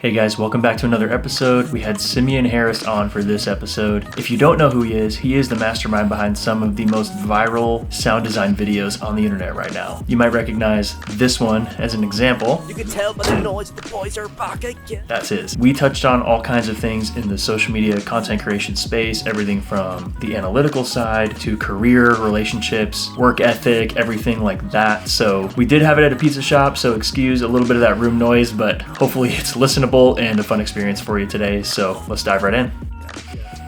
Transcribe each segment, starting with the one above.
Hey guys, welcome back to another episode. We had Simeon Harris on for this episode. If you don't know who he is the mastermind behind some of the most viral sound design videos on the internet right now. You might recognize this one as an example. You can tell by the noise the boys are back again. That's his. We touched on all kinds of things in the social media content creation space, everything from the analytical side to career, relationships, work ethic, everything like that. So we did have it at a pizza shop, so excuse a little bit of that room noise, but hopefully it's listenable and a fun experience for you today. So let's dive right in.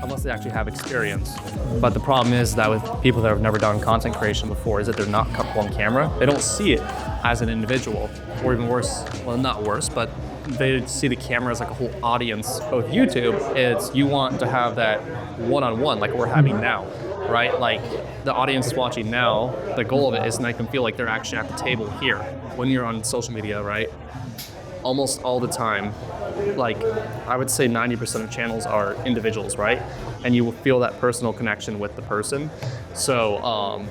Unless they actually have experience. But the problem is that with people that have never done content creation before is that they're not comfortable on camera. They don't see it as an individual, or even worse, well, not worse, but they see the camera as like a whole audience. But with YouTube, it's you want to have that one-on-one like we're having now, right? Like the audience is watching now, the goal of it is to make them feel like they're actually at the table here. When you're on social media, right? Almost all the time, like I would say 90% of channels are individuals, right? And you will feel that personal connection with the person. So,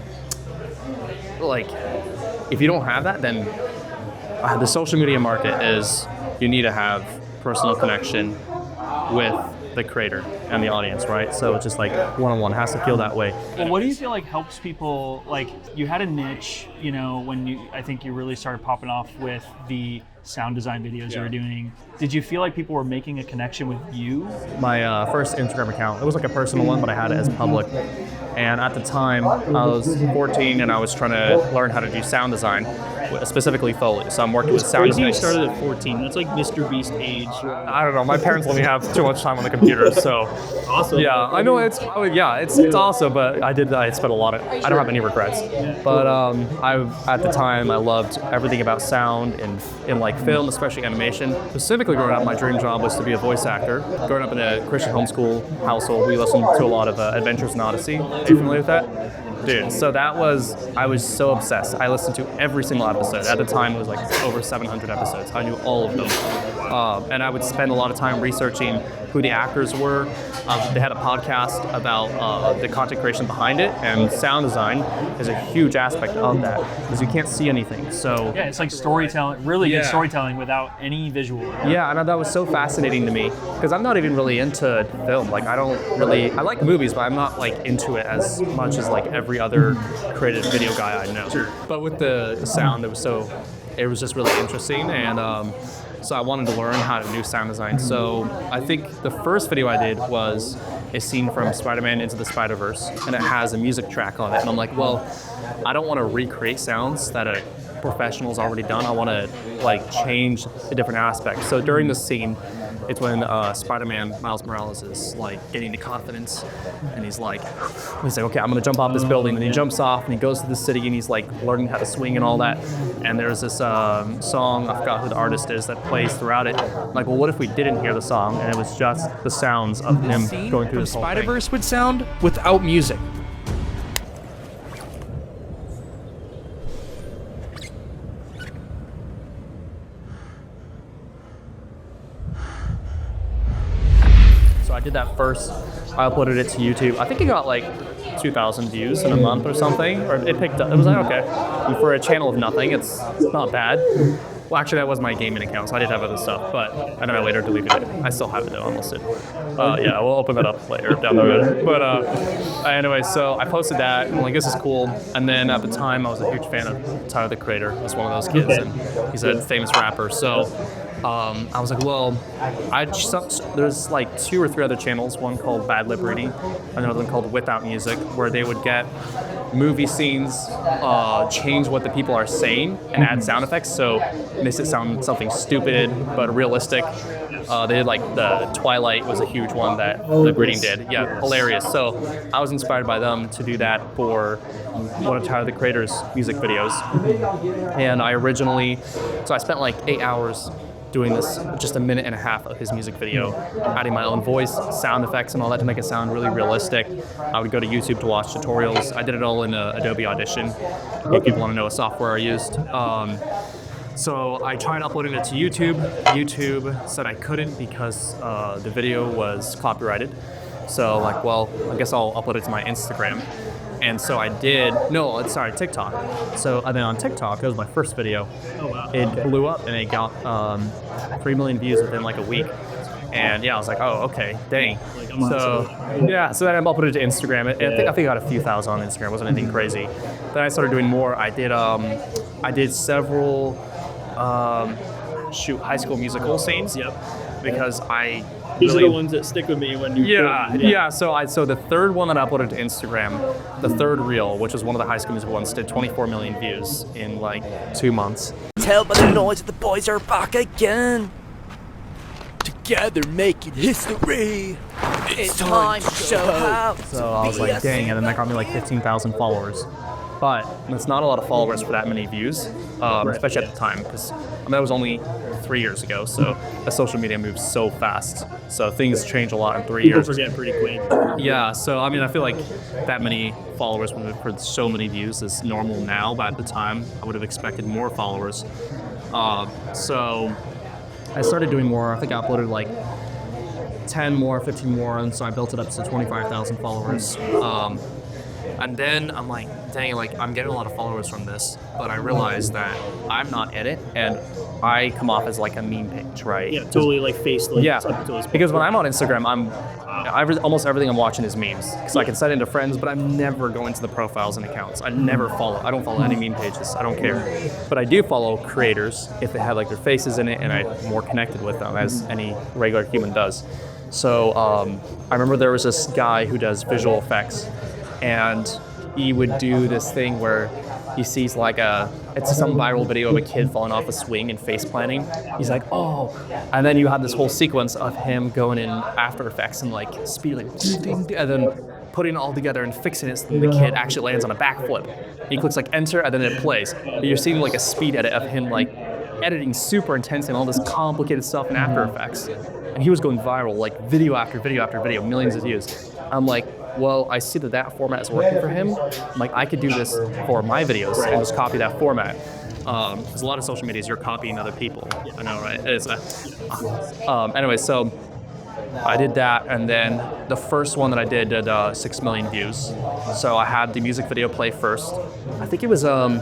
like, if you don't have that, then the social media market is you need to have personal connection with the creator and the audience, right? So it's just like one-on-one has to feel that way. Well, what do you feel like helps people, like you had a niche, you know, when I think you really started popping off with the sound design videos you were doing. Did you feel like people were making a connection with you? My first Instagram account, it was like a personal one, but I had it as public. And at the time, I was 14 and I was trying to learn how to do sound design, specifically Foley. So I'm working with sound Crazy you effects. started at 14. That's like Mr. Beast age. I don't know. My parents let me have too much time on the computer, so Awesome. yeah, I know it's awesome. But I spent a lot of. I don't have any regrets. But at the time I loved everything about sound and in like film, especially animation. Specifically, growing up, my dream job was to be a voice actor. Growing up in a Christian homeschool household, we listened to a lot of Adventures in Odyssey. Are you familiar with that? Dude, so I was so obsessed. I listened to every single episode. At the time, it was like over 700 episodes. I knew all of them. And I would spend a lot of time researching who the actors were. They had a podcast about the content creation behind it, and sound design is a huge aspect of that because you can't see anything. So Yeah, it's like storytelling, really good storytelling without any visual. yeah, and that was so fascinating to me because I'm not even really into film. Like I like movies, but I'm not like into it as much as like every other creative video guy I know. Sure. But with the sound, it was just really interesting, and so I wanted to learn how to do sound design. So I think the first video I did was a scene from Spider-Man Into the Spider-Verse, and it has a music track on it. And I'm like, well, I don't want to recreate sounds that a professional's already done. I want to like change a different aspect. So during the scene, it's when Spider-Man, Miles Morales, is like getting the confidence, and he's like, okay, I'm gonna jump off this building, and he jumps off, and he goes to the city, and he's like learning how to swing and all that. And there's this song, I forgot who the artist is, that plays throughout it. I'm like, well, what if we didn't hear the song, and it was just the sounds of him going through this whole thing? Spider-Verse would sound without music. So I did that first. I uploaded it to YouTube. I think it got like 2,000 views in a month or something, or it picked up. It was like, okay. And for a channel of nothing, it's not bad. Well, actually, that was my gaming account, so I did have other stuff, but I know I later deleted it. I still have it though, almost did. Yeah, we'll open that up later down the road. But anyway, so I posted that, and I'm like, this is cool. And then at the time, I was a huge fan of Tyler, the Creator. He was one of those kids, and he's a famous rapper. So I was like, well, there's like 2 or 3 other channels, one called Bad Lip Reading, another one called Without Music, where they would get movie scenes, change what the people are saying, and add sound effects, so it makes it sound something stupid but realistic. They did like the Twilight was a huge one that Lip Reading did. Yeah, hilarious. So I was inspired by them to do that for one of Tyler, the Creator's music videos. And I spent like 8 hours doing this, just a minute and a half of his music video, adding my own voice, sound effects, and all that to make it sound really realistic. I would go to YouTube to watch tutorials. I did it all in Adobe Audition, if people want to know what software I used. So I tried uploading it to YouTube. YouTube said I couldn't because the video was copyrighted. So like, well, I guess I'll upload it to my Instagram. And so I did, TikTok. So and then on TikTok, it was my first video. Oh wow. It blew up and it got 3 million views within like a week. And yeah, I was like, oh, okay, dang. So yeah, so then I uploaded it to Instagram. I think I got a few thousand on Instagram. It wasn't anything crazy. Then I started doing more. I did several high school musical scenes. Yep. Because I These really, are the ones that stick with me when you. yeah. So the third one that I uploaded to Instagram, the third reel, which was one of the High School Musical ones, did 24 million views in like 2 months. Tell by the noise that the boys are back again. Together making history. It's time to show how. So I was like, dang, and then that got me like 15,000 followers. But it's not a lot of followers for that many views, especially at the time, because that was only 3 years ago. So the social media moves so fast. So things change a lot in 3 years. People forget pretty quick. Yeah, so I mean, I feel like that many followers for so many views is normal now, but at the time, I would have expected more followers. So I started doing more. I think I uploaded like 10 more, 15 more, and so I built it up to 25,000 followers. And then I'm like, dang, like I'm getting a lot of followers from this, but I realized that I'm not in it, and I come off as like a meme page, right? Yeah, totally like faceless. Yeah, because when I'm on Instagram, almost everything I'm watching is memes. Because I can set into friends, but I'm never going to the profiles and accounts. I don't follow any meme pages. I don't care. But I do follow creators if they have like their faces in it, and I'm more connected with them as any regular human does. So I remember there was this guy who does visual effects, and he would do this thing where he sees like it's some viral video of a kid falling off a swing and face planting. He's like, oh, and then you have this whole sequence of him going in After Effects and like speeding, and then putting it all together and fixing it so the kid actually lands on a backflip. He clicks like enter and then it plays. But you're seeing like a speed edit of him like editing super intense and all this complicated stuff in After Effects. And he was going viral, like video after video after video, millions of views. I'm like, well, I see that format is working for him. I'm like, I could do this for my videos and just copy that format. There's a lot of social medias you're copying other people. I know, right? Anyway, so I did that, and then the first one that I did 6 million views. So I had the music video play first. I think it was I'm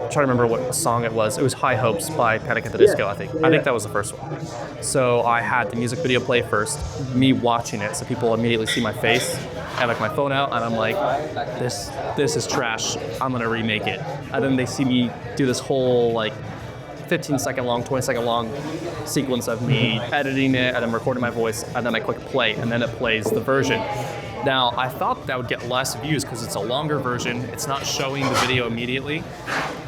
trying to remember what song it was. It was High Hopes by Panic! At the Disco, I think. I think that was the first one. So I had the music video play first, me watching it, so people immediately see my face. I have like my phone out, and I'm like, this is trash. I'm gonna remake it. And then they see me do this whole like 15-second long, 20-second long sequence of me editing it, and then recording my voice, and then I click play, and then it plays the version. Now, I thought that would get less views because it's a longer version. It's not showing the video immediately,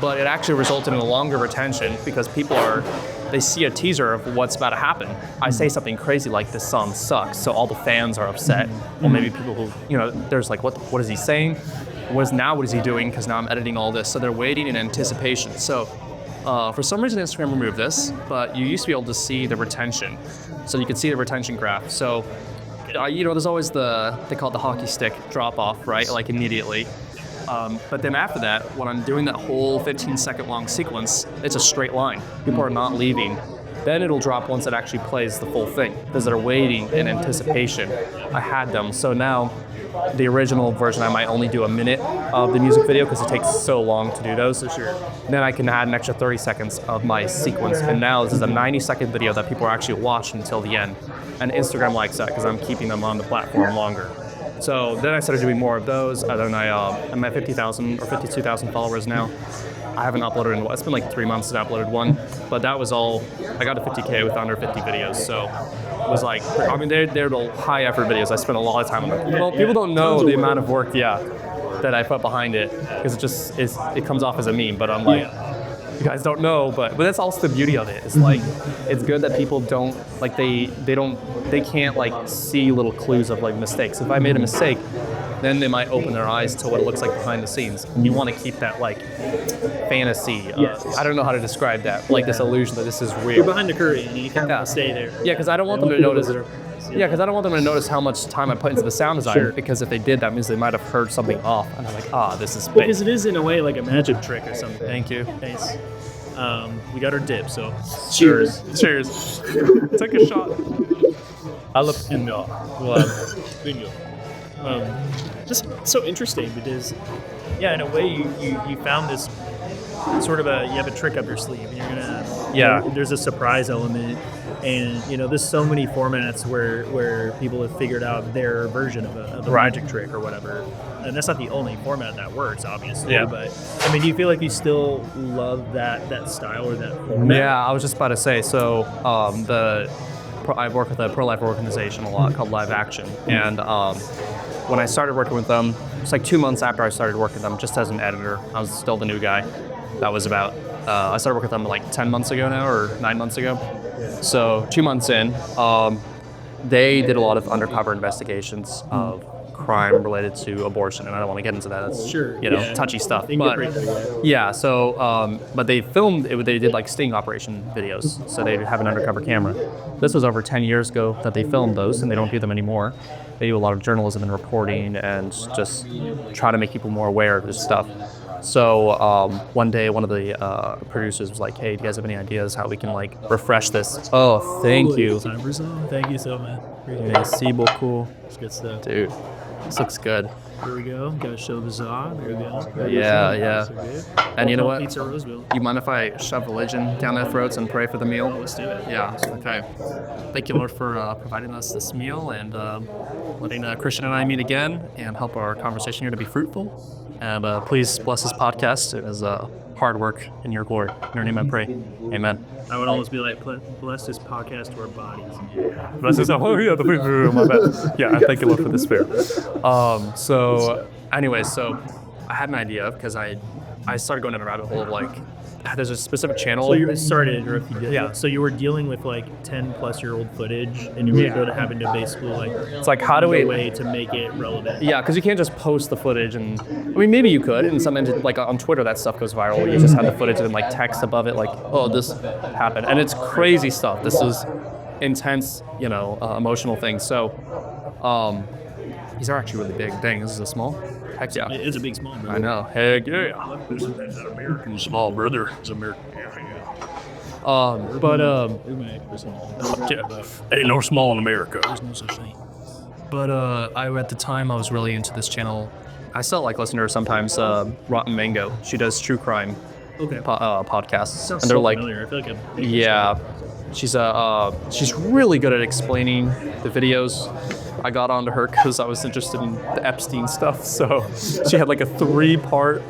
but it actually resulted in a longer retention because they see a teaser of what's about to happen. I say something crazy like, this song sucks, so all the fans are upset. Well, maybe people who, there's like, what is he saying? What is he doing? Because now I'm editing all this. So they're waiting in anticipation. So for some reason, Instagram removed this, but you used to be able to see the retention. So you could see the retention graph. So there's always they call it the hockey stick drop off, right? Like immediately. But then after that, when I'm doing that whole 15-second long sequence, it's a straight line. People are not leaving. Then it'll drop once it actually plays the full thing because they're waiting in anticipation. I had them. So now the original version, I might only do a minute of the music video because it takes so long to do those. So sure. Then I can add an extra 30 seconds of my sequence. And now this is a 90-second video that people are actually watching until the end. And Instagram likes that because I'm keeping them on the platform longer. So then I started doing more of those. And then I'm at 50,000 or 52,000 followers now. I haven't uploaded it's been like 3 months since I uploaded one, but that was all, I got to 50K with under 50 videos. So it was like, they're the high effort videos. I spent a lot of time on them. People don't know the amount of work, that I put behind it because it comes off as a meme, but I'm like, you guys don't know, but that's also the beauty of it. It's like, it's good that people don't, like they can't like see little clues of like mistakes. If I made a mistake, then they might open their eyes to what it looks like behind the scenes. You want to keep that like fantasy. I don't know how to describe that. Like this illusion that this is real. You're behind the curtain and you kind of stay there. Yeah, because I don't want them to notice. Yeah, because I don't want them to notice how much time I put into the sound design. Because if they did, that means they might have heard something off, and I'm like, this is fake. Because it is in a way like a magic trick or something. Thank you. Nice. We got our dip, so cheers. Cheers. Take a shot. Jalapeno. Just so interesting because, yeah, in a way you found this sort of you have a trick up your sleeve, and you're gonna there's a surprise element, and there's so many formats where people have figured out their version of a magic trick or whatever, and that's not the only format that works, obviously. Yeah. But I mean, do you feel like you still love that style or that format? Yeah, I was just about to say. So I work with a pro-life organization a lot called Live Action, and when I started working with them, it's like 2 months after I started working with them, just as an editor. I was still the new guy. That was about, I started working with them like 10 months ago now, or 9 months ago. So 2 months in, they did a lot of undercover investigations of crime related to abortion, and I don't want to get into that. That's touchy stuff. But so but they filmed it. They did like sting operation videos, so they'd have an undercover camera. This was over 10 years ago that they filmed those, and they don't do them anymore. They do a lot of journalism and reporting, and just try to make people more aware of this stuff. So one day, one of the producers was like, "Hey, do you guys have any ideas how we can like refresh this?" Oh, thank you. Thank you so much. Merci beaucoup. It's good stuff. Dude, this looks good. Here we go. Gotta show the czar. There we go. Yeah. And you know what? Pizza Roseville. You mind if I shove religion down their throats and pray for the meal? Let's do it. Yeah, okay. Thank you, Lord, for providing us this meal and letting Christian and I meet again and help our conversation here to be fruitful. And please bless this podcast. It is hard work in your glory. In your name I pray. Amen. I would almost be like, bless this podcast to our bodies. Bless this. Oh, yeah, my bad. Yeah, thank you, Lord, for this fair. So I had an idea because I started going down a rabbit hole of like, there's a specific channel. So you started, or if you did, yeah. So you were dealing with like 10-plus-year-old footage, and you were going to having to basically like, it's like, how do we way to make it relevant? Yeah, because you can't just post the footage, and I mean maybe you could, and sometimes like on Twitter that stuff goes viral. You just have the footage and like text above it like, oh, this happened, and it's crazy stuff. This is intense, emotional things. So, these are actually really big. Dang, this is a small. Heck yeah. It's a big small, brother. I know. Heck yeah. This is an American small brother. It's American. Ain't no small in America. There's no such thing. But at the time I was really into this channel. I still like listening to her sometimes. Rotten Mango. She does true crime podcasts. Sounds and they're so like, familiar. I feel like she's really good at explaining the videos. I got onto her because I was interested in the Epstein stuff. So she had like a 3-part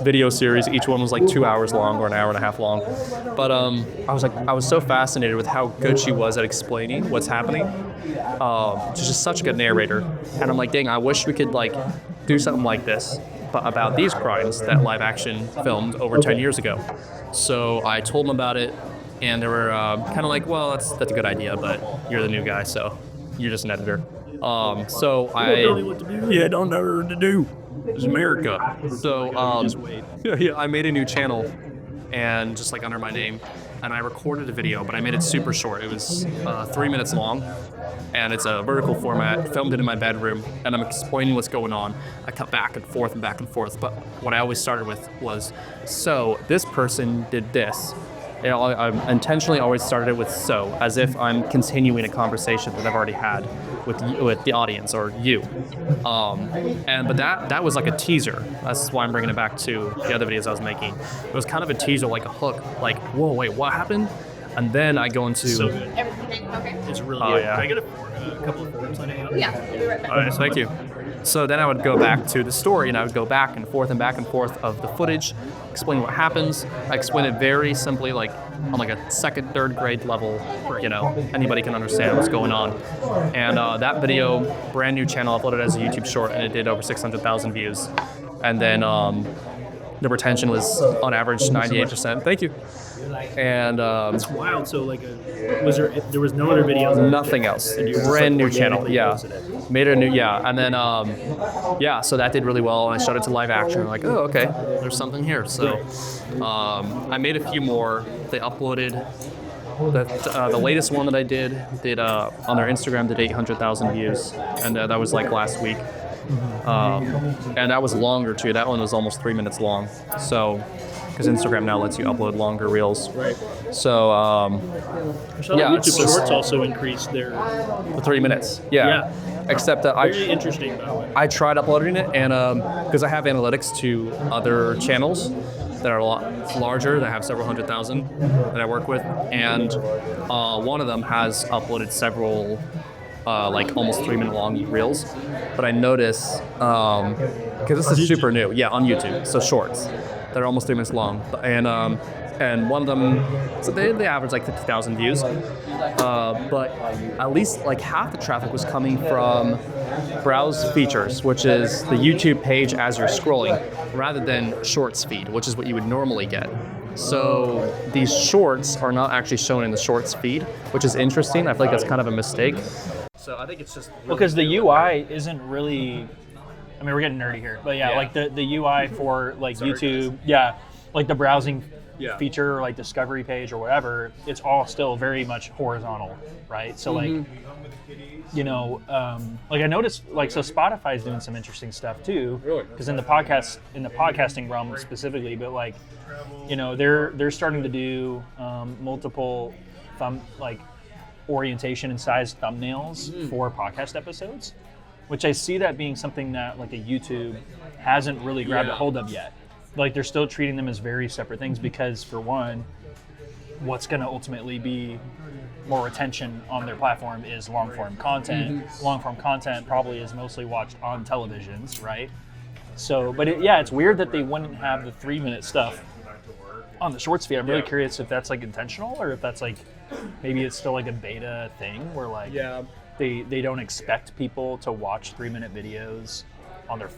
video series. Each one was like 2 hours long or an hour and a half long. But I was so fascinated with how good she was at explaining what's happening. She's just such a good narrator. And I'm like, dang, I wish we could like do something like this, but about these crimes that Live Action filmed over 10 years ago. So I told them about it, and they were kind of like, well, that's a good idea, but you're the new guy, so you're just an editor. So I don't know what to do. It's America. So I made a new channel, and just like under my name, and I recorded a video, but I made it super short. It was 3 minutes long, and it's a vertical format. Filmed it in my bedroom, and I'm explaining what's going on. I cut back and forth, but what I always started with was, so this person did this. I intentionally always started it with so, as if I'm continuing a conversation that I've already had with the audience or you. But that was like a teaser. That's why I'm bringing it back to the other videos I was making. It was kind of a teaser, like a hook, like, whoa, wait, what happened? And then I go into... So good. Everything okay? It's really good. Yeah. Can I get a couple of forms on it? Yeah, we'll be right back. All right, thank you. So then I would go back to the story, and I would go back and forth of the footage, explain what happens. I explain it very simply, like on like a second, third grade level, anybody can understand what's going on. And that video, brand new channel, uploaded as a YouTube short, and it did over 600,000 views. And then the retention was on average 98%. Thank you. And That's wild. So like, there was no other videos? Nothing else. Brand new channel. Yeah. Made a new, and then so that did really well. And I showed it to Live Action. I'm like, oh, okay, there's something here. So I made a few more. They uploaded the latest one that I did on their Instagram did 800,000 views, and that was like last week. And that was longer too. That one was almost 3 minutes long. So, because Instagram now lets you upload longer reels. Right. So, YouTube Shorts also increased their... the 3 minutes. Yeah. Except that Very interesting, by the way. I tried uploading it, and because I have analytics to other channels that are a lot larger, that have several 100,000 that I work with, and one of them has uploaded several like almost 3-minute long reels. But I notice, because this is super new, on YouTube, so shorts that are almost 3 minutes long, and one of them, so they average like 50,000 views, but at least like half the traffic was coming from browse features, which is the YouTube page as you're scrolling, rather than shorts feed, which is what you would normally get. So these shorts are not actually shown in the shorts feed, which is interesting. I feel like that's kind of a mistake. So I think it's just really Because the UI isn't really, I mean, we're getting nerdy here, but like the UI for like YouTube, like the browsing feature or like discovery page or whatever, it's all still very much horizontal, right? So like, you know, like I noticed, like, so Spotify's doing some interesting stuff too, because in the podcasting realm specifically, but like, you know, they're starting to do multiple orientation and size thumbnails for podcast episodes, which I see that being something that like a YouTube hasn't really grabbed a hold of yet. Like they're still treating them as very separate things because, for one, what's going to ultimately be more attention on their platform is long-form content. Long-form content probably is mostly watched on televisions, right? So, but it's weird that they wouldn't have the 3-minute stuff on the shorts feed. I'm really curious if that's like intentional or if that's like, maybe it's still like a beta thing where like they don't expect people to watch 3-minute videos on their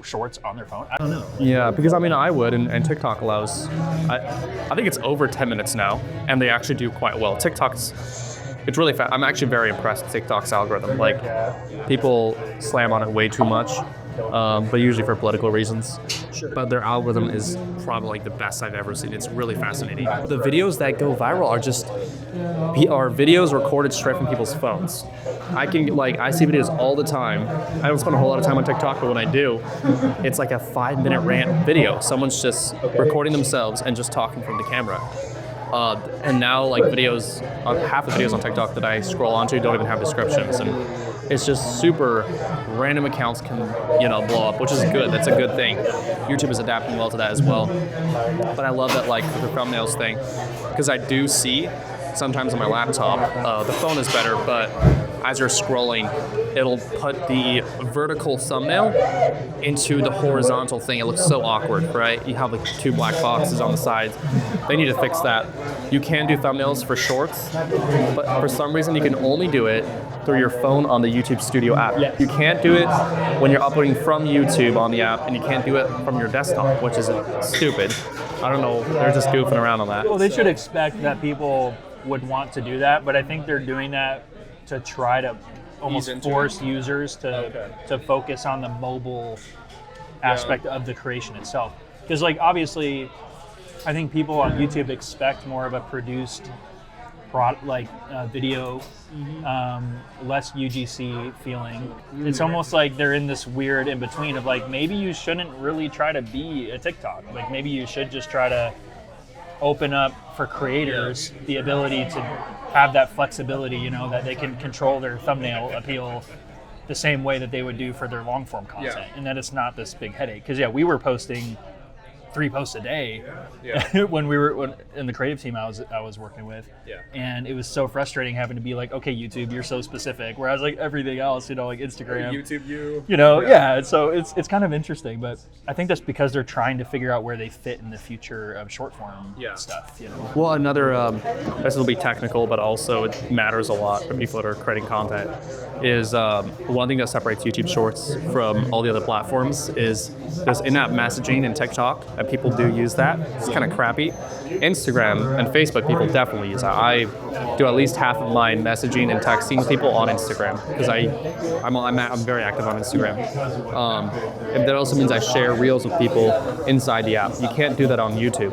shorts on their phone. I don't know. Yeah, because I mean I would, and TikTok allows, I think it's over 10 minutes now, and they actually do quite well. It's really fast. I'm actually very impressed with TikTok's algorithm. Like, people slam on it way too much, but usually for political reasons. But their algorithm is probably like the best I've ever seen. It's really fascinating. The videos that go viral are videos recorded straight from people's phones. I see videos all the time. I don't spend a whole lot of time on TikTok, but when I do, it's like a 5-minute rant video. Someone's just recording themselves and just talking from the camera. And now, like, half the videos on TikTok that I scroll onto don't even have descriptions, and it's just super random accounts can, blow up, which is good. That's a good thing. YouTube is adapting well to that as well. But I love that, like, the thumbnails thing, because I do see sometimes on my laptop, the phone is better, but as you're scrolling, it'll put the vertical thumbnail into the horizontal thing. It looks so awkward, right? You have like 2 black boxes on the sides. They need to fix that. You can do thumbnails for shorts, but for some reason you can only do it through your phone on the YouTube Studio app. Yes. You can't do it when you're uploading from YouTube on the app, and you can't do it from your desktop, which is stupid. I don't know, they're just goofing around on that. Well, they should expect that people would want to do that, but I think they're doing that to try to almost force users to focus on the mobile aspect of the creation itself. Because, like, obviously, I think people on YouTube expect more of a produced video, less UGC feeling. It's almost like they're in this weird in between of like, maybe you shouldn't really try to be a TikTok. Like, maybe you should just try to open up for creators the ability to have that flexibility, that they can control their thumbnail appeal the same way that they would do for their long form content, and that it's not this big headache. Because we were posting 3 posts a day when in the creative team I was working with, and it was so frustrating having to be like, okay, YouTube, you're so specific, whereas like everything else, like Instagram, YouTube, so it's kind of interesting, but I think that's because they're trying to figure out where they fit in the future of short form stuff. Well, another this will be technical, but also it matters a lot for people that are creating content, is one thing that separates YouTube Shorts from all the other platforms is there's in-app messaging in TikTok, and people do use that. It's kind of crappy. Instagram and Facebook, people definitely use that. I do at least half of my messaging and texting with people on Instagram because I'm very active on Instagram. And that also means I share reels with people inside the app. You can't do that on YouTube.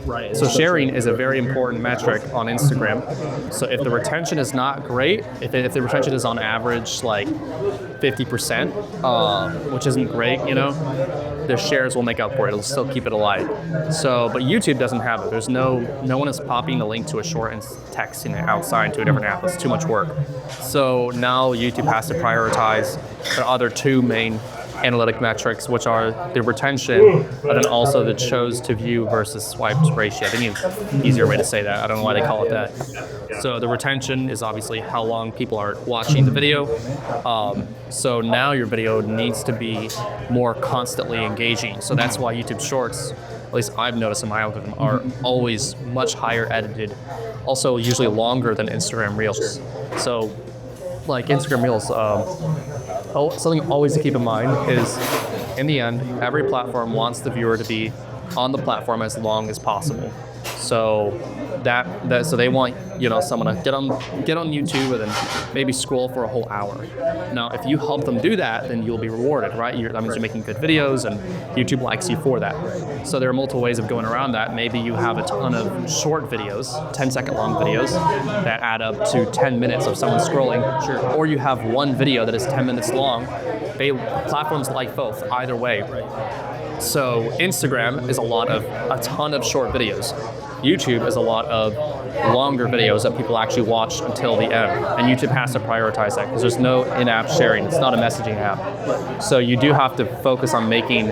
Right. So sharing is a very important metric on Instagram. So if the retention is not great, if the retention is on average like 50%, which isn't great, the shares will make up for it. It'll still keep it alive. So, but YouTube doesn't have it. There's no one is copying the link to a short and texting it outside to a different app. It's too much work. So now YouTube has to prioritize the other two main analytic metrics, which are the retention, and then also the chose to view versus swipes ratio. I think an easier way to say that. I don't know why they call it that. So the retention is obviously how long people are watching the video. So now your video needs to be more constantly engaging. So that's why YouTube Shorts, at least I've noticed in my algorithm, are always much higher edited, also usually longer than Instagram Reels. So like Instagram Reels, something always to keep in mind is, in the end, every platform wants the viewer to be on the platform as long as possible. So so they want someone to get on YouTube and then maybe scroll for a whole hour. Now, if you help them do that, then you'll be rewarded, right? That means you're making good videos, and YouTube likes you for that. So there are multiple ways of going around that. Maybe you have a ton of short videos, 10-second long videos that add up to 10 minutes of someone scrolling. Sure. Or you have one video that is 10 minutes long. Platforms like both, either way. So Instagram is a ton of short videos. YouTube is a lot of longer videos that people actually watch until the end. And YouTube has to prioritize that because there's no in-app sharing. It's not a messaging app. So you do have to focus on making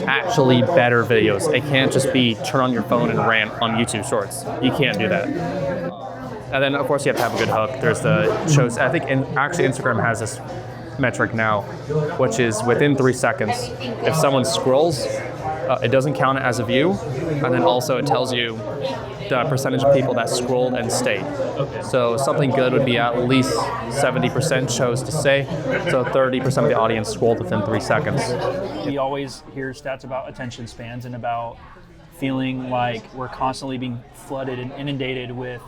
actually better videos. It can't just be turn on your phone and rant on YouTube Shorts. You can't do that. And then, of course, you have to have a good hook. There's the shows. I think actually Instagram has this metric now, which is within 3 seconds. If someone scrolls, it doesn't count it as a view, and then also it tells you the percentage of people that scrolled and stayed. So something good would be at least 70% chose to stay, so 30% of the audience scrolled within 3 seconds. We always hear stats about attention spans and about feeling like we're constantly being flooded and inundated with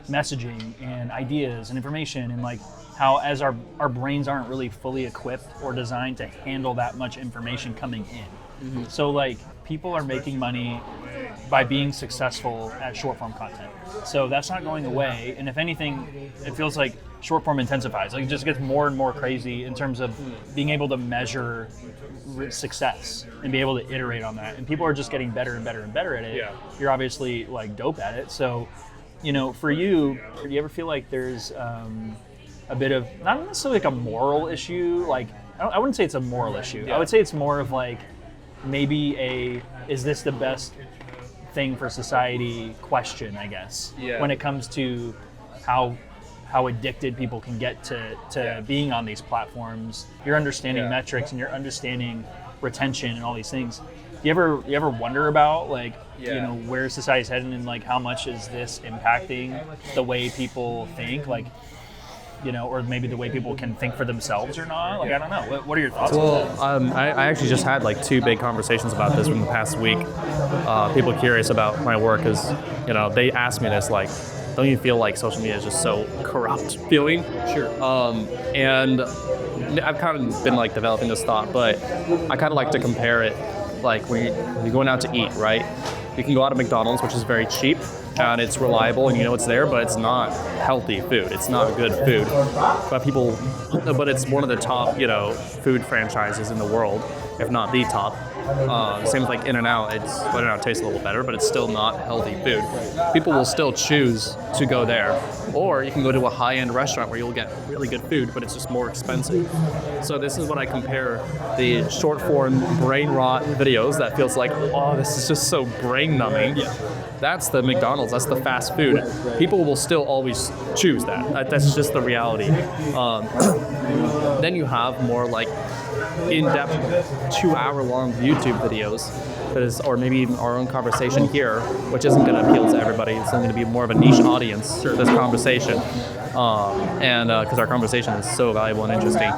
messaging and ideas and information, and like how as our brains aren't really fully equipped or designed to handle that much information coming in. Mm-hmm. So like people are making money by being successful at short form content. So that's not going away. And if anything, it feels like short form intensifies. Like it just gets more and more crazy in terms of being able to measure success and be able to iterate on that. And people are just getting better and better and better at it. Yeah. You're obviously like dope at it. So, for you, do you ever feel like there's a bit of, not necessarily like a moral issue, like, I wouldn't say it's a moral issue. Yeah. I would say it's more of like, maybe is this the best thing for society question, I guess, when it comes to how addicted people can get to being on these platforms. You're understanding metrics and you're understanding retention and all these things. Do you ever wonder about like, where society's heading and like how much is this impacting the way people think? Like, or maybe the way people can think for themselves or not? Like, I don't know. What are your thoughts on that? I actually just had like 2 big conversations about this in the past week. People curious about my work is, they asked me this, like, don't you feel like social media is just so corrupt feeling? Sure. And I've kind of been like developing this thought, but I kind of like to compare it like when you're going out to eat, right? You can go out to McDonald's, which is very cheap, and it's reliable and it's there, but it's not healthy food. It's not good food. But it's one of the top, food franchises in the world, if not the top. Same with like In-N-Out. In-N-Out tastes a little better, but it's still not healthy food. People will still choose to go there. Or you can go to a high-end restaurant where you'll get really good food, but it's just more expensive. So this is what I compare the short-form brain rot videos that feels like, oh, this is just so brain-numbing. Yeah. That's the McDonald's. That's the fast food. People will still always choose that. That's just the reality. Then you have more like in-depth 2-hour-long YouTube videos, or maybe even our own conversation here, which isn't going to appeal to everybody. It's going to be more of a niche audience for this conversation, and because our conversation is so valuable and interesting.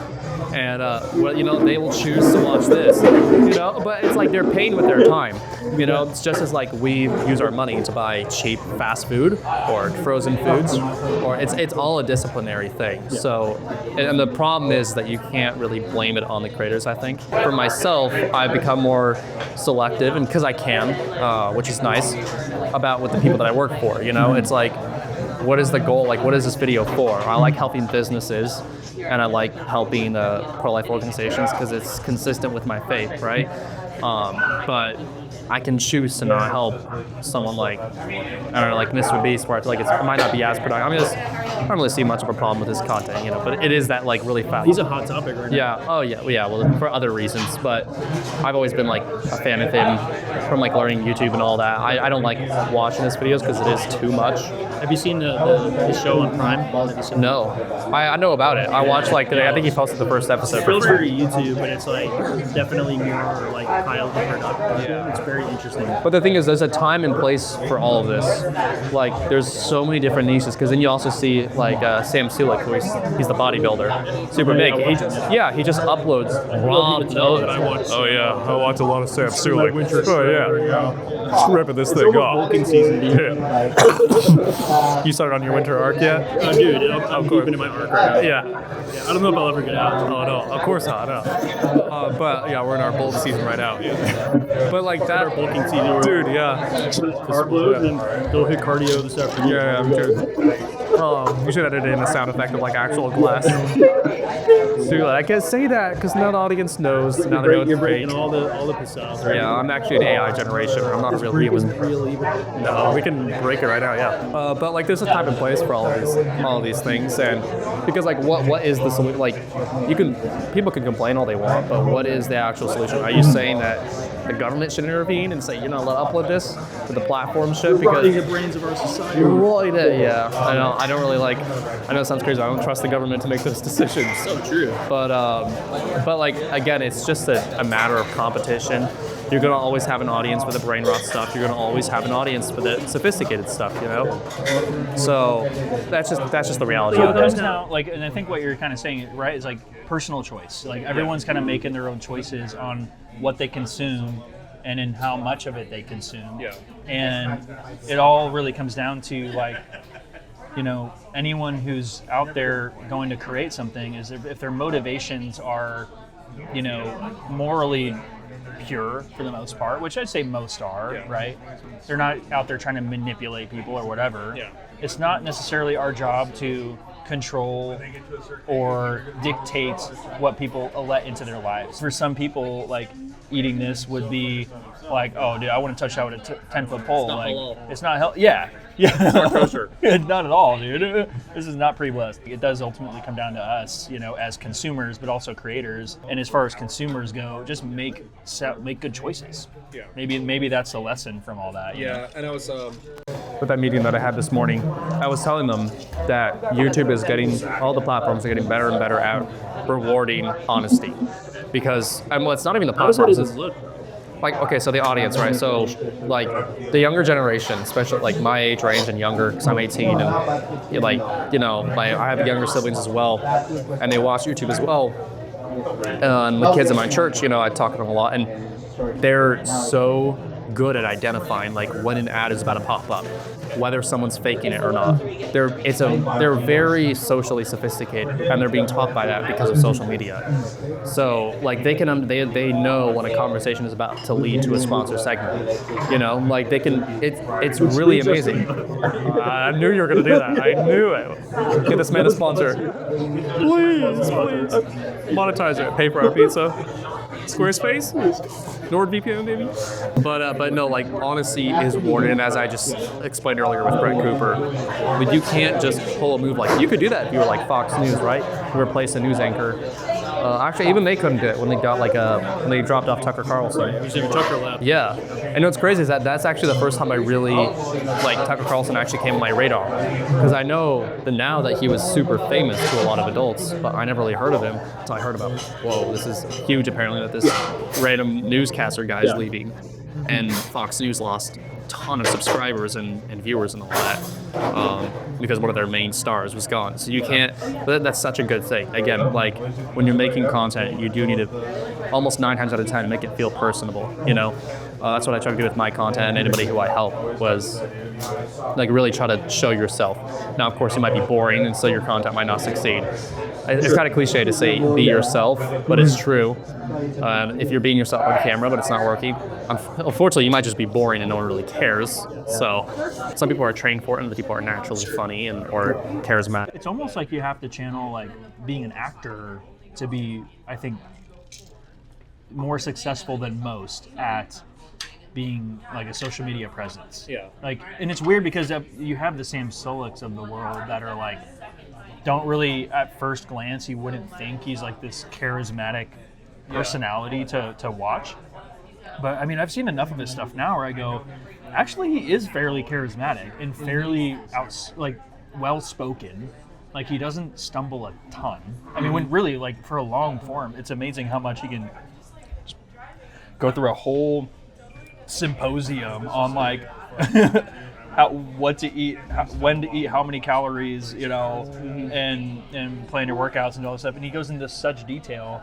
and well, you know, they will choose to watch this, you know. But it's like they're paying with their time, you know. It's just as like we use our money to buy cheap fast food or frozen foods, or it's all a disciplinary thing. So, and the problem is that you can't really blame it on the creators. I think for myself, I've become more selective, and because I can, which is nice, about with the people that I work for. You know, it's like, what is the goal? Like, what is this video for? I like helping businesses, and I like helping pro-life organizations because it's consistent with my faith, right? But I can choose to not help someone like, I don't know, like Mr. Beast, where it's like it might not be as productive. I don't really see much of a problem with his content, you know, but it is that like really fast. He's a hot topic right now. Yeah. Oh yeah. Well, for other reasons, but I've always been like a fan of him from like learning YouTube and all that. I don't like watching his videos because it is too much. Have you seen the show on Prime? Have you seen No, I know about it. I watched like I think he posted the first episode. It feels very YouTube, but it's like definitely more like highly productive. Yeah. It's very interesting. But the thing is, there's a time and place for all of this. Like, there's so many different niches, because then you also see, like, Sam Sulik, who he's the bodybuilder, super big. He just uploads raw notes. Oh yeah, I watch a lot of Sam Sulik. Oh yeah, just ripping this thing off. Bulking season, dude. Yeah. You started on your winter arc yet? Dude, I'm deep into my arc right now. Yeah. I don't know if I'll ever get out. Oh no, of course not. No. But yeah, we're in our bulk season right now. But like that, Our bulking season, dude. Yeah. carb load, and then go hit cardio this afternoon. Yeah, I'm good. You should edit in a sound effect of like actual glass. Dude, I can't say that because now the audience knows. Now they know it's You're fake. breaking all the pizzazz, right? Yeah, I'm actually an AI generation. I'm not a real human. No, we can break it right now. Yeah. But like, there's a time and place for all of these things, and because like, what is the solution? Like, people can complain all they want, but what is the actual solution? Are you saying that the government should intervene and say, you know, upload this to the platform should because the brains of our society. yeah, I don't really like. I know it sounds crazy. I don't trust the government to make those decisions. So true. But like again, it's just a matter of competition. You're gonna always have an audience for the brain rot stuff. You're gonna always have an audience for the sophisticated stuff, you know. So that's just the reality So of it it. comes down, like, and I think what you're kind of saying, right, is like personal choice. Like everyone's kind of making their own choices on what they consume and in how much of it they consume. Yeah. And it all really comes down to like, you know, anyone who's out there going to create something is if their motivations are, you know, morally pure for the most part, which I'd say most are, right? They're not out there trying to manipulate people or whatever. Yeah. It's not necessarily our job to control or dictate what people let into their lives. For some people, like, eating this would be like, oh, dude, I wouldn't touch that with a 10-foot pole. It's not healthy. Yeah. It's not kosher. Not at all, dude. This is not pre-blessed. It does ultimately come down to us, you know, as consumers, but also creators. And as far as consumers go, just make good choices. Yeah. Maybe that's the lesson from all that. you know? Yeah, and I was with that meeting that I had this morning, I was telling them that YouTube is all the platforms are getting better and better at rewarding honesty, because well, it's not even the platforms. It's like, okay, so the audience, right? So like the younger generation, especially like my age range and younger, because I'm 18, and like, you know, I have younger siblings as well, and they watch YouTube as well. And the kids in my church, you know, I talk to them a lot, and they're so good at identifying like when an ad is about to pop up, whether someone's faking it or not. They're very socially sophisticated, and they're being taught by that because of social media. So like they know when a conversation is about to lead to a sponsor segment. You know, like they can. It's really amazing. I knew you were gonna do that. I knew it. Get this man a sponsor, please. Monetize it. Pay for our pizza. Squarespace? NordVPN, maybe? But no, like, honesty is warranted, and as I just explained earlier with Brett Cooper, but you can't just pull a move like, you could do that if you were like Fox News, right? You replace a news anchor. Actually, even they couldn't do it when they got when they dropped off Tucker Carlson. Tucker left. Yeah, and what's crazy is that's actually the first time I really, like, Tucker Carlson actually came on my radar. Because I know now that he was super famous to a lot of adults, but I never really heard of him until I heard about, whoa, this is huge apparently that this random newscaster guy is leaving. And Fox News lost a ton of subscribers and viewers and all that. because one of their main stars was gone. So you can't, but that's such a good thing. Again, like when you're making content, you do need to almost 9 times out of 10 make it feel personable, you know? That's what I try to do with my content, and anybody who I help was like really try to show yourself. Now, of course, you might be boring, and so your content might not succeed. It's kind of cliche to say be yourself, but it's true. If you're being yourself on camera, but it's not working, unfortunately, you might just be boring and no one really cares. So some people are trained for it, and other people are naturally funny or charismatic. It's almost like you have to channel like being an actor to be, I think, more successful than most at being like a social media presence. Yeah. Like, and it's weird because you have the Sam Suleks of the world that are like, don't really, at first glance, you wouldn't think he's like this charismatic personality to watch. But I mean, I've seen enough of his stuff now where I go, actually, he is fairly charismatic and fairly well-spoken. Like, he doesn't stumble a ton. I mean, when really, like, for a long form, it's amazing how much he can go through a whole symposium on like what to eat, when to eat, how many calories, you know, and plan your workouts and all this stuff. And he goes into such detail.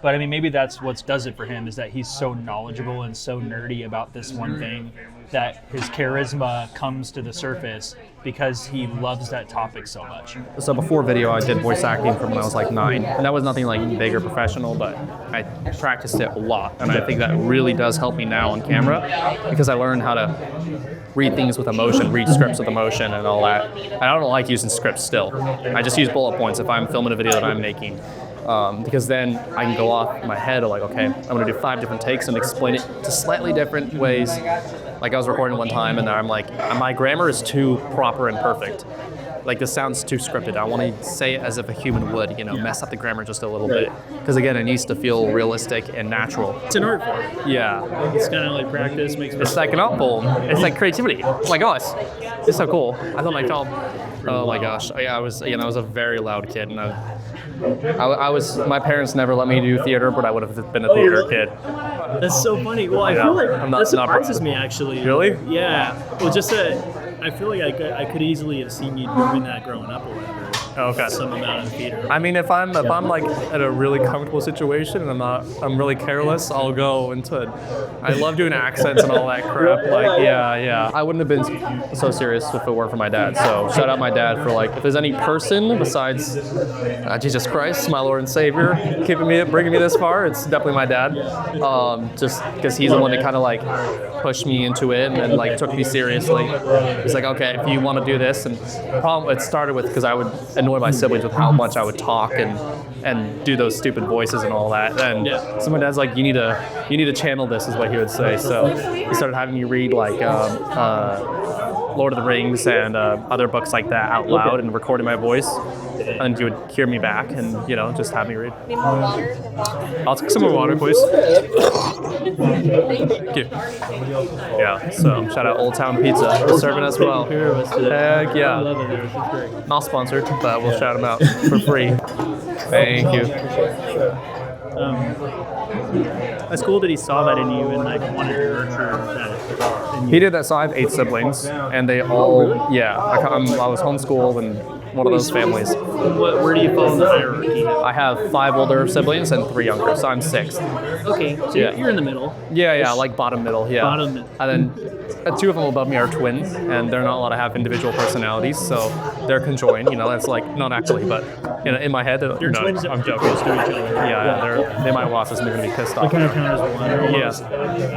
But I mean, maybe that's what does it for him, is that he's so knowledgeable and so nerdy about this one thing that his charisma comes to the surface because he loves that topic so much. So before video, I did voice acting from when I was like 9. And that was nothing like big or professional, but I practiced it a lot. And I think that really does help me now on camera because I learned how to read things with emotion, read scripts with emotion and all that. I don't like using scripts still. I just use bullet points if I'm filming a video that I'm making. Because then I can go off my head of like, okay, I'm gonna do 5 different takes and explain it to slightly different ways. Like I was recording one time and I'm like, my grammar is too proper and perfect. Like this sounds too scripted. I want to say it as if a human would, you know, mess up the grammar just a little bit. Because again, it needs to feel realistic and natural. It's an art form. Yeah. It's kind of like practice makes. It's like an art form. It's like creativity. Oh my gosh, it's so cool. I thought my job. Oh my gosh, I was a very loud kid, and I was. My parents never let me do theater, but I would have been a theater kid. That's so funny. Well, I feel like that surprises me actually. Really? Yeah. Well, just I feel like I could easily have seen you doing that growing up or whatever. Okay. Some amount of theater. I mean, if I'm like at a really comfortable situation and I'm really careless, I'll go into it. I love doing accents and all that crap. Like, yeah. I wouldn't have been so serious if it weren't for my dad. So shout out my dad for like, if there's any person besides Jesus Christ, my Lord and Savior, bringing me this far, it's definitely my dad. Just because he's the one that kind of like pushed me into it and like took me seriously. He's like, okay, if you want to do this, and the problem it started with because I would annoy my siblings with how much I would talk and do those stupid voices and all that. And so my dad's like, you need to channel this, is what he would say. So he started having me read like Lord of the Rings and other books like that out loud and recording my voice. And he would hear me back and, just have me read. Need more water? I'll take some more water, please. Thank you. Yeah, so shout out Old Town Pizza for serving us well. Heck yeah. I love it there. It's great. Not sponsored, but we'll shout them out for free. Thank you. That's cool that he saw that in you and like wanted to nurture that in you. He did that, so I have 8 siblings, and they all, I was homeschooled and one of those families. Where do you fall in the hierarchy? I have 5 older siblings and 3 younger, so I'm 6th. Okay, so you're in the middle. Yeah, like bottom middle, yeah. Bottom middle. And then 2 of them above me are twins, and they're not allowed to have individual personalities, so they're conjoined. That's like, not actually, but in my head, They're twins I'm that joking. close to each other. Yeah, they might watch this and they're gonna be pissed off. They kind of count as one. Yes,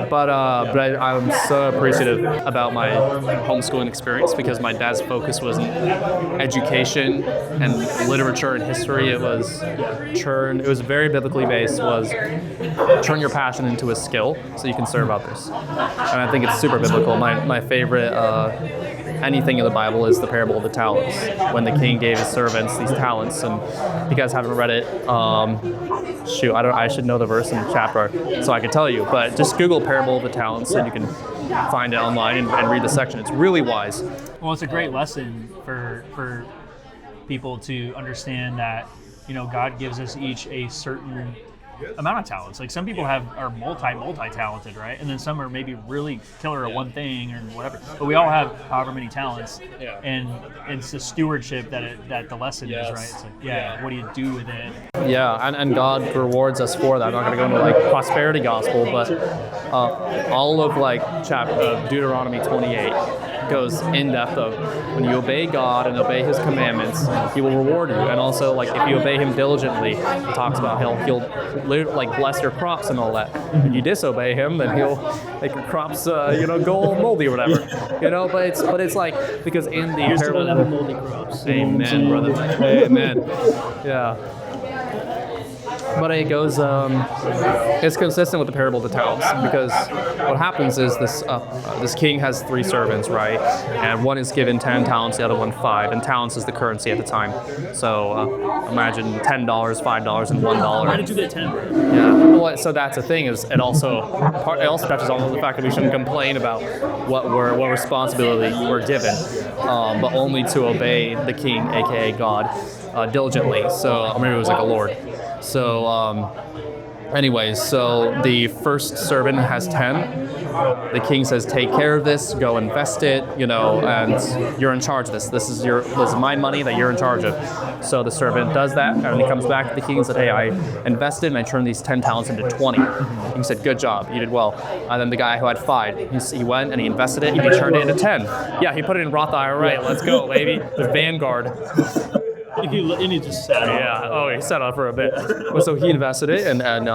but I'm so appreciative about my homeschooling experience because my dad's focus was in education and literature and history. It was very biblically based, was turn your passion into a skill so you can serve others. And I think it's super biblical. My favorite anything in the Bible is the parable of the talents, when the king gave his servants these talents. And if you guys haven't read it, I should know the verse and chapter so I could tell you, but just Google parable of the talents and you can find it online and read the section. It's really wise. Well, it's a great lesson for people to understand that, God gives us each a certain amount of talents. Like some people are multi-talented, right? And then some are maybe really killer at one thing or whatever. But we all have however many talents, and it's the stewardship that the lesson is, right? It's like, what do you do with it? Yeah, and God rewards us for that. I'm not going to go into like prosperity gospel, but all of like Deuteronomy 28 goes in depth of when you obey God and obey His commandments, He will reward you. And also, like if you obey Him diligently, it talks about He'll like bless your crops and all that. If you disobey Him, then He'll make your crops go all moldy or whatever. But it's like because in the Here's parable, to not having moldy crops. Amen, brother. Amen. Yeah. But it goes, it's consistent with the parable of the talents, because what happens is this king has 3 servants, right? And one is given 10 talents, the other one 5, and talents is the currency at the time. So imagine $10, $5, and $1. Why did you get 10, bro? Yeah. Well, so that's the thing is it also touches on the fact that we shouldn't complain about what responsibility we're given, but only to obey the king, aka God, diligently. So maybe it was like a lord. So, anyways, so the first servant has 10. The king says, "Take care of this. Go invest it. And you're in charge of this. This is my money that you're in charge of." So the servant does that, and he comes back to the king and said, "Hey, I invested and I turned these 10 talents into 20." He said, "Good job. You did well." And then the guy who had 5, he went and he invested it and he turned it into 10. Yeah, he put it in Roth IRA. Let's go, baby. The Vanguard. And he just sat on Yeah. Oh, he sat on for a bit. Well, so he invested it and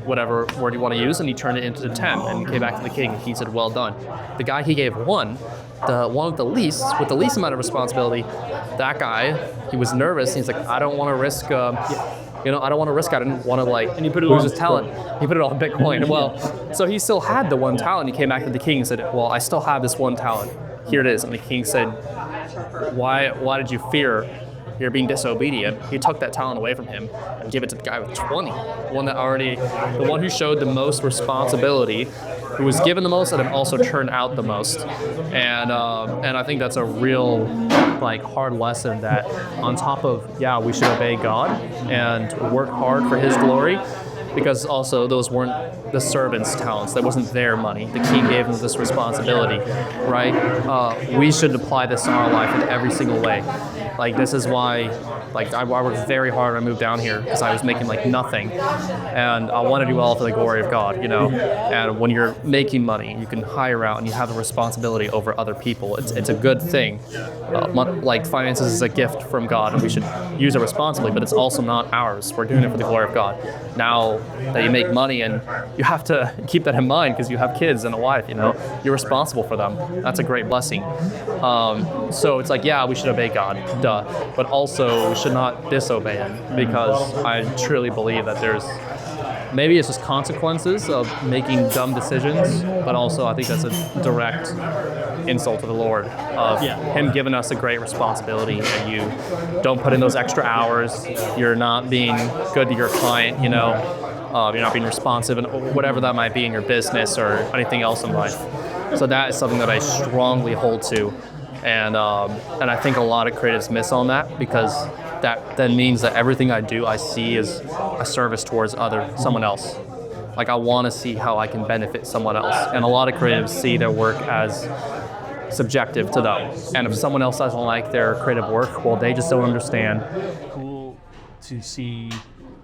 whatever word you want to use, and he turned it into 10 and came back to the king. And he said, "Well done." The guy he gave 1, the one with the least amount of responsibility, that guy, he was nervous. He's like, "I don't want to risk. I don't want to risk. I didn't want to And he put it lose on his talent." He put it all in Bitcoin. Well, so he still had the 1 talent. He came back to the king and said, "Well, I still have this 1 talent. Here it is." And the king said, "Why did you fear? You're being disobedient." He took that talent away from him and gave it to the guy with 20. The one who showed the most responsibility, who was given the most, and then also turned out the most. And I think that's a real hard lesson that on top of, we should obey God and work hard for His glory, because also those weren't the servants' talents. That wasn't their money. The king gave them this responsibility, right? We should apply this in our life in every single way. This is why, I worked very hard when I moved down here, because I was making nothing, and I want to do all for the glory of God, And when you're making money, you can hire out and you have the responsibility over other people. It's a good thing. Finances is a gift from God, and we should use it responsibly, but it's also not ours. We're doing it for the glory of God. Now that you make money, and you have to keep that in mind because you have kids and a wife, you're responsible for them. That's a great blessing. So it's we should obey God, duh. But also we should not disobey Him, because I truly believe that maybe it's just consequences of making dumb decisions, but also I think that's a direct insult to the Lord of Him giving us a great responsibility, and you don't put in those extra hours. You're not being good to your client, you're not being responsive, and whatever that might be in your business or anything else in life. So that is something that I strongly hold to, and I think a lot of creatives miss on that, because that then means that everything I do, I see as a service towards someone else. I want to see how I can benefit someone else, and a lot of creatives see their work as subjective to them, and if someone else doesn't like their creative work, well, they just don't understand. Cool to see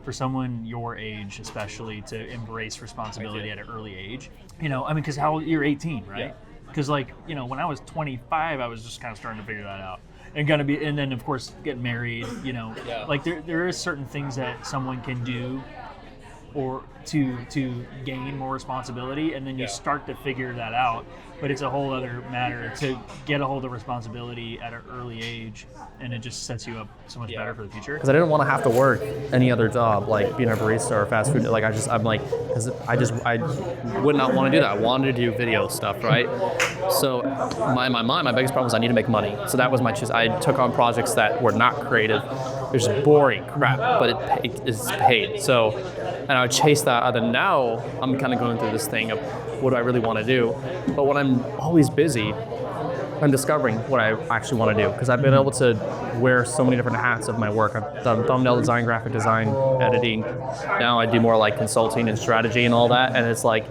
for someone your age, especially, to embrace responsibility at an early age. Because you're 18, right? Because when I was 25, I was just kind of starting to figure that out, and then of course getting married. There is certain things that someone can do, or to gain more responsibility, and then you start to figure that out. But it's a whole other matter to get a hold of responsibility at an early age, and it just sets you up so much better for the future. Because I didn't want to have to work any other job, like being a barista or fast food. I would not want to do that. I wanted to do video stuff, right? So my biggest problem was I need to make money. So that was my choice. I took on projects that were not creative. It was just boring crap, but it is paid. So, and I would chase that. And now I'm kind of going through this thing of what do I really want to do. But when I'm always busy, I'm discovering what I actually want to do, because I've been able to wear so many different hats of my work. I've done thumbnail design, graphic design, editing. Now I do more like consulting and strategy and all that. And it's like,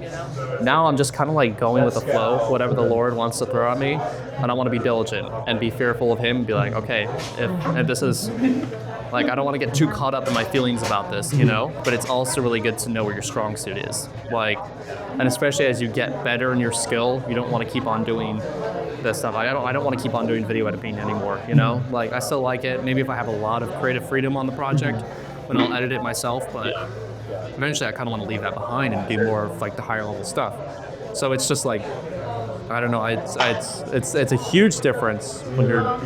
now I'm just kind of like going with the flow, whatever the Lord wants to throw at me. And I want to be diligent and be fearful of Him and be like, okay, if this is, like, I don't want to get too caught up in my feelings about this, you know? But it's also really good to know where your strong suit is. Like, and especially as you get better in your skill, you don't want to keep on doing this stuff. I don't want to keep on doing video editing anymore, you know? Like, I still like it. Maybe if I have a lot of creative freedom on the project, then I'll edit it myself. But eventually I kind of want to leave that behind and do more of like the higher level stuff. So it's just like, I don't know, it's a huge difference when you're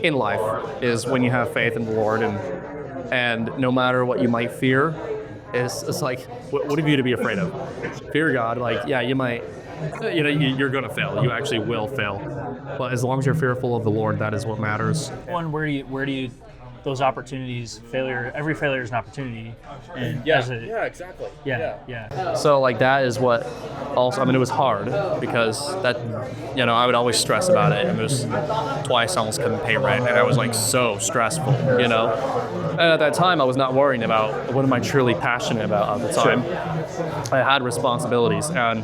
in life, is when you have faith in the Lord, and no matter what you might fear, it's like, what have you to be afraid of? Fear God. Like, yeah, you might, you know, you're gonna fail. You actually will fail. But as long as you're fearful of the Lord, that is what matters. One, where do you those opportunities, every failure is an opportunity, and exactly. Yeah. So like that is what also, I mean, it was hard because that, you know, I would always stress about it. It was twice I almost couldn't pay rent, and I was like so stressful, you know. And at that time I was not worrying about what am I truly passionate about at the time. I had responsibilities, and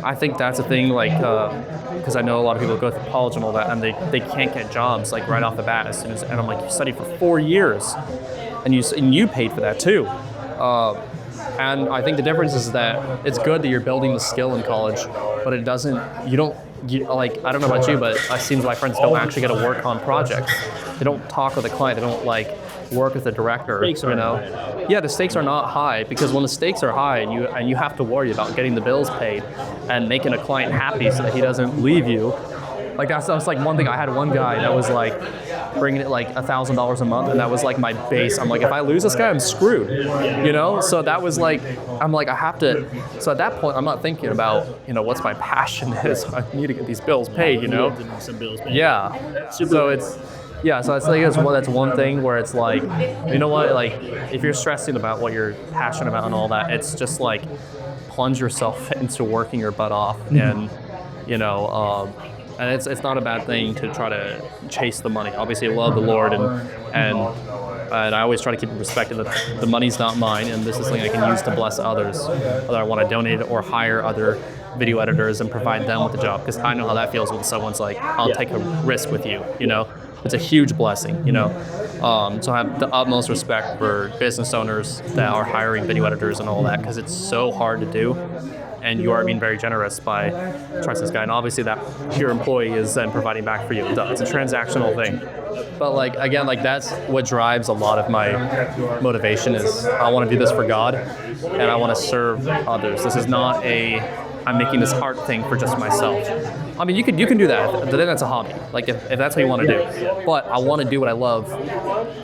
I think that's a thing, like, because I know a lot of people go through college and all that, and they can't get jobs like right off the bat as soon as, and I'm like, you studied for 4 years, and you paid for that too. And I think the difference is that it's good that you're building the skill in college, but it doesn't, like, I don't know about you, but it seems my friends don't actually get to work on projects. They don't talk with the client. They don't like work with the director, you know? Yeah, the stakes are not high, because when the stakes are high and you have to worry about getting the bills paid and making a client happy so that he doesn't leave you, like that's like one thing. I had one guy that was like bringing it like $1,000 a month, and that was like my base. I'm like, if I lose this guy, I'm screwed, you know? So that was like, I'm like, I have to, so at that point, I'm not thinking about, you know, what's my passion is. I need to get these bills paid, you know? Yeah, so it's, yeah, so I think that's one thing where it's like, you know what, like, if you're stressing about what you're passionate about and all that, it's just like plunge yourself into working your butt off, and, you know, and it's not a bad thing to try to chase the money. Obviously, I love the Lord, and I always try to keep in perspective that the money's not mine, and this is something I can use to bless others. Whether I want to donate it or hire other video editors and provide them with the job, because I know how that feels when someone's like, I'll take a risk with you, you know? It's a huge blessing, you know? So I have the utmost respect for business owners that are hiring video editors and all that, because it's so hard to do. And you are being very generous by trusting this guy. And obviously that your employee is then providing back for you. It's a transactional thing. But like, again, like that's what drives a lot of my motivation is I want to do this for God, and I want to serve others. This is not I'm making this art thing for just myself. I mean, you can do that, but then that's a hobby. Like if that's what you want to do. But I want to do what I love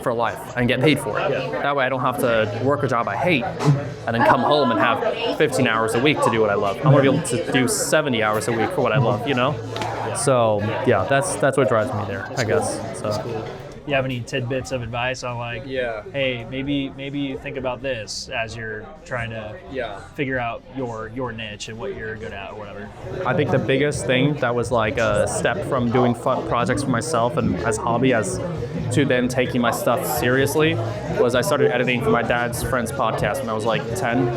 for life and get paid for it. That way I don't have to work a job I hate and then come home and have 15 hours a week to do what I love. I want to be able to do 70 hours a week for what I love, you know? So yeah, that's what drives me there, I guess. So. That's cool. You have any tidbits of advice on like, hey, maybe you think about this as you're trying to figure out your niche and what you're good at or whatever? I think the biggest thing that was like a step from doing fun projects for myself and as hobby as to then taking my stuff seriously was I started editing for my dad's friend's podcast when I was like 10.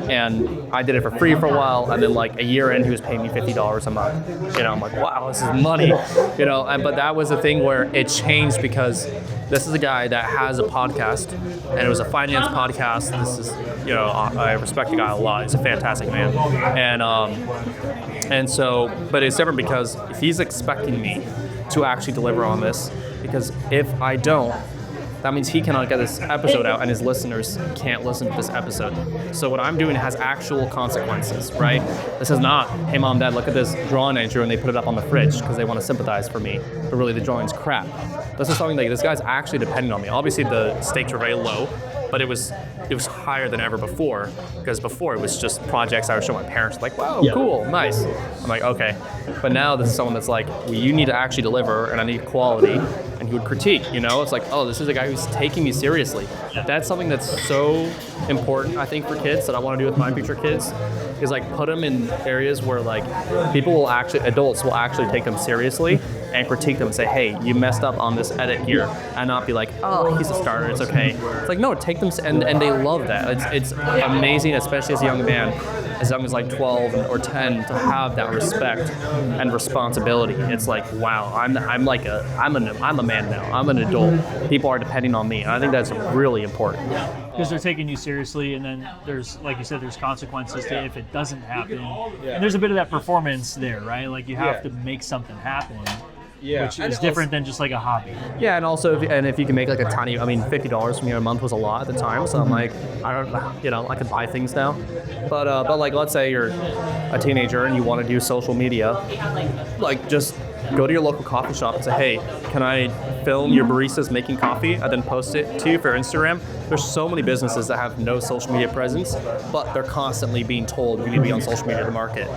And I did it for free for a while, and then like a year in, he was paying me $50 a month. You know, I'm like, wow, this is money. You know, but that was the thing where it changed, because this is a guy that has a podcast, and it was a finance podcast. This is, you know, I respect the guy a lot. He's a fantastic man, and so, but it's different because if he's expecting me to actually deliver on this, because if I don't, that means he cannot get this episode out and his listeners can't listen to this episode. So what I'm doing has actual consequences, right? This is not, hey mom, dad, look at this drawing I drew and they put it up on the fridge because they want to sympathize for me, but really the drawing's crap. This is something like, this guy's actually depending on me. Obviously the stakes are very low, but it was higher than ever before, because before it was just projects I would show my parents, like, wow, cool, nice. I'm like, okay. But now this is someone that's like, well, you need to actually deliver, and I need quality, and he would critique, you know? It's like, oh, this is a guy who's taking me seriously. That's something that's so important, I think, for kids, that I want to do with my future kids, is like put them in areas where like adults will actually take them seriously, and critique them and say, hey, you messed up on this edit here, and not be like, oh, he's a starter, it's okay. It's like, no, take them, and they love that. It's amazing, especially as a young man, as young as like 12 or 10, to have that respect and responsibility. It's like, wow, I'm a man now. I'm an adult. People are depending on me, and I think that's really important. Because they're taking you seriously, and then there's, like you said, there's consequences to if it doesn't happen. And there's a bit of that performance there, right? Like you have to make something happen. Which is different than just like a hobby. Yeah, and also if you can make like a tiny, I mean, $50 from you a month was a lot at the time. So I'm like, I could buy things now. But like, let's say you're a teenager and you want to do social media, like just go to your local coffee shop and say, hey, can I film your baristas making coffee and then post it to you for Instagram? There's so many businesses that have no social media presence, but they're constantly being told you need to be on social media to market.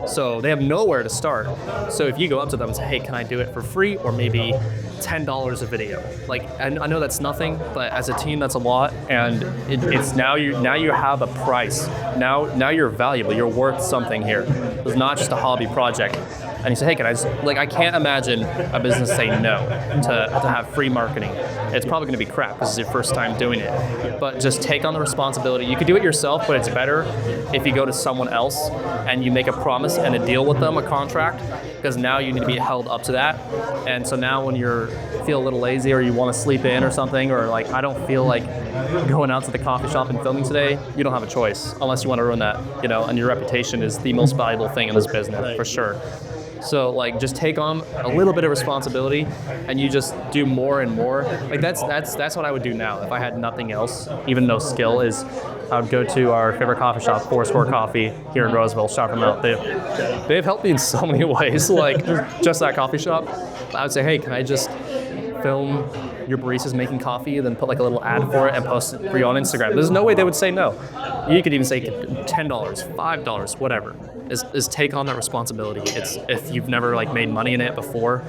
So they have nowhere to start. So if you go up to them and say, hey, can I do it for free or maybe $10 a video? Like, and I know that's nothing, but as a team, that's a lot. And it's now you have a price. Now you're valuable. You're worth something here. It's not just a hobby project. And you say, hey, can I just, like, I can't imagine a business saying no to have free marketing. It's probably going to be crap because it's your first time doing it. But just take on the responsibility. You could do it yourself, but it's better if you go to someone else and you make a promise and a deal with them, a contract, because now you need to be held up to that. And so now when you feel a little lazy or you want to sleep in or something, or like, I don't feel like going out to the coffee shop and filming today, you don't have a choice unless you want to ruin that, and your reputation is the most valuable thing in this business, for sure. So like, just take on a little bit of responsibility, and you just do more and more. Like that's what I would do now if I had nothing else, even no skill. Is I would go to our favorite coffee shop, Foursquare Coffee here in Roseville. Shout them out. They've helped me in so many ways. Like just that coffee shop, I would say, hey, can I just film your baristas making coffee and then put like a little ad for it and post it for you on Instagram? There's no way they would say no. You could even say $10, $5, whatever. Is take on that responsibility. It's, if you've never like made money in it before,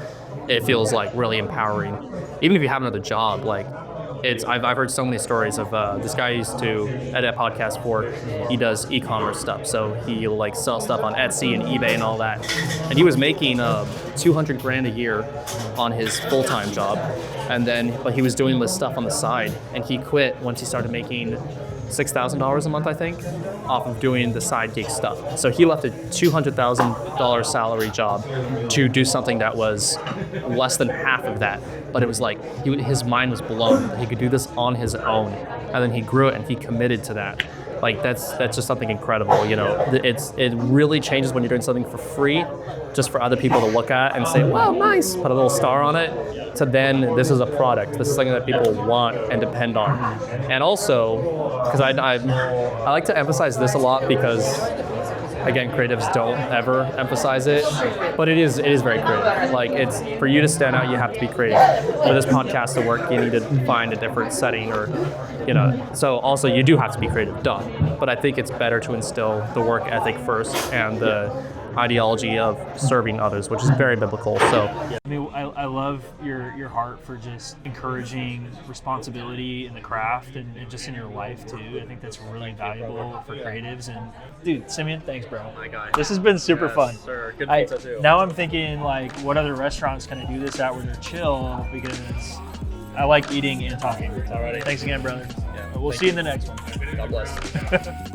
it feels like really empowering. Even if you have another job, like I've heard so many stories of this guy I used to edit a podcast for. He does e-commerce stuff, so he like sell stuff on Etsy and eBay and all that. And he was making $200,000 a year on his full-time job, but he was doing this stuff on the side, and he quit once he started making $6,000 a month, I think, off of doing the side gig stuff. So he left a $200,000 salary job to do something that was less than half of that. But it was like, his mind was blown. He could do this on his own. And then he grew it and he committed to that. Like that's just something incredible, It really changes when you're doing something for free, just for other people to look at and say, wow, nice, put a little star on it, to then this is a product. This is something that people want and depend on. And also, because I like to emphasize this a lot because, again, creatives don't ever emphasize it, but it is very creative. Like, it's for you to stand out, you have to be creative. For this podcast to work, you need to find a different setting, or so also you do have to be creative, duh. But I think it's better to instill the work ethic first and the ideology of serving others, which is very biblical. So I mean, I love your heart for just encouraging responsibility in the craft and just in your life too. I think that's really valuable for creatives. And dude, Simeon, thanks, bro. My guy. This has been super fun. Sir. Good pizza too. Now I'm thinking, like, what other restaurants can I do this at where they're chill? Because I like eating and talking. Alrighty. Thanks again, brother. Yeah, we'll see you in the next one. God bless.